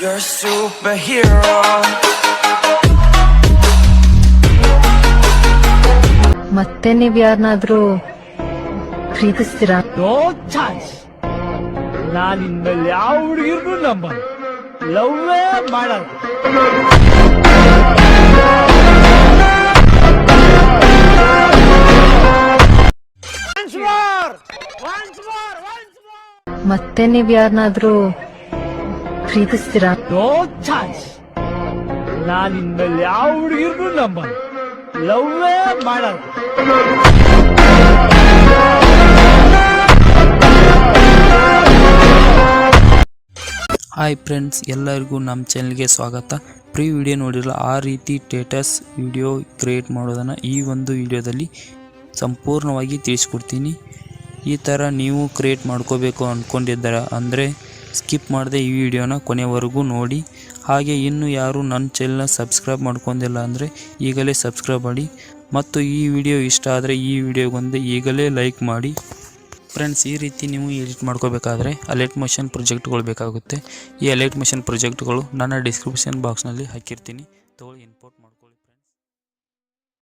You're a superhero. ಮತ್ತೆ ನೀವ್ ಯಾರನ್ನಾದ್ರೂ ಪ್ರೀತಿಸ್ತೀರಾ? No chance. ನಾನು ಇನ್ಮೇಲೆ ಯಾವ ಹುಡುಗಿರ್ಗೂ ನಂಬಲ್ಲ, ಲವ್ವೇ ಮಾಡಲ್ಲ. ಮತ್ತೆ ನೀವ್ ಯಾರನ್ನಾದ್ರೂ ಪ್ರೀತಿಸ್ತೀರಾ? No chance. ನಾನು ಇನ್ಮೇಲೆ ಯಾವ ಹುಡುಗಿರ್ಗೂ ನಂಬಲ್ಲ, ಲವ್ವೇ ಮಾಡಲ್ಲ. ಹಾಯ್ ಫ್ರೆಂಡ್ಸ್, ಎಲ್ಲರಿಗೂ ನಮ್ಮ ಚಾನಲ್ಗೆ ಸ್ವಾಗತ. ಪ್ರೀ ವಿಡಿಯೋ ನೋಡಿರಲ್ಲ, ಆ ರೀತಿ ಸ್ಟೇಟಸ್ ವಿಡಿಯೋ ಕ್ರಿಯೇಟ್ ಮಾಡೋದನ್ನು ಈ ಒಂದು ವಿಡಿಯೋದಲ್ಲಿ ಸಂಪೂರ್ಣವಾಗಿ ತಿಳಿಸ್ಕೊಡ್ತೀನಿ. ಈ ಥರ ನೀವು ಕ್ರಿಯೇಟ್ ಮಾಡ್ಕೋಬೇಕು ಅಂದ್ಕೊಂಡಿದ್ದಾರೆ ಅಂದರೆ ಸ್ಕಿಪ್ ಮಾಡದೆ ಈ ವಿಡಿಯೋನ ಕೊನೆವರೆಗೂ ನೋಡಿ. ಹಾಗೆ ಇನ್ನೂ ಯಾರು ನನ್ನ ಚಾನಲ್ನ ಸಬ್ಸ್ಕ್ರೈಬ್ ಮಾಡ್ಕೊಂಡಿಲ್ಲ ಅಂದರೆ ಈಗಲೇ ಸಬ್ಸ್ಕ್ರೈಬ್ ಮಾಡಿ, ಮತ್ತು ಈ ವಿಡಿಯೋ ಇಷ್ಟ ಆದರೆ ಈ ವಿಡಿಯೋಗೊಂದು ಈಗಲೇ ಲೈಕ್ ಮಾಡಿ. ಫ್ರೆಂಡ್ಸ್, ಈ ರೀತಿ ನೀವು ಎಡಿಟ್ ಮಾಡ್ಕೋಬೇಕಾದ್ರೆ ಅಲರ್ಟ್ ಮೋಷನ್ ಪ್ರಾಜೆಕ್ಟ್ಗಳು ಬೇಕಾಗುತ್ತೆ. ಈ ಅಲರ್ಟ್ ಮೋಷನ್ ಪ್ರಾಜೆಕ್ಟ್ಗಳು ನನ್ನ ಡಿಸ್ಕ್ರಿಪ್ಷನ್ ಬಾಕ್ಸ್ನಲ್ಲಿ ಹಾಕಿರ್ತೀನಿ, ತಗೊಳ್ಳಿ, ಇಂಪೋರ್ಟ್ ಮಾಡ್ಕೊ.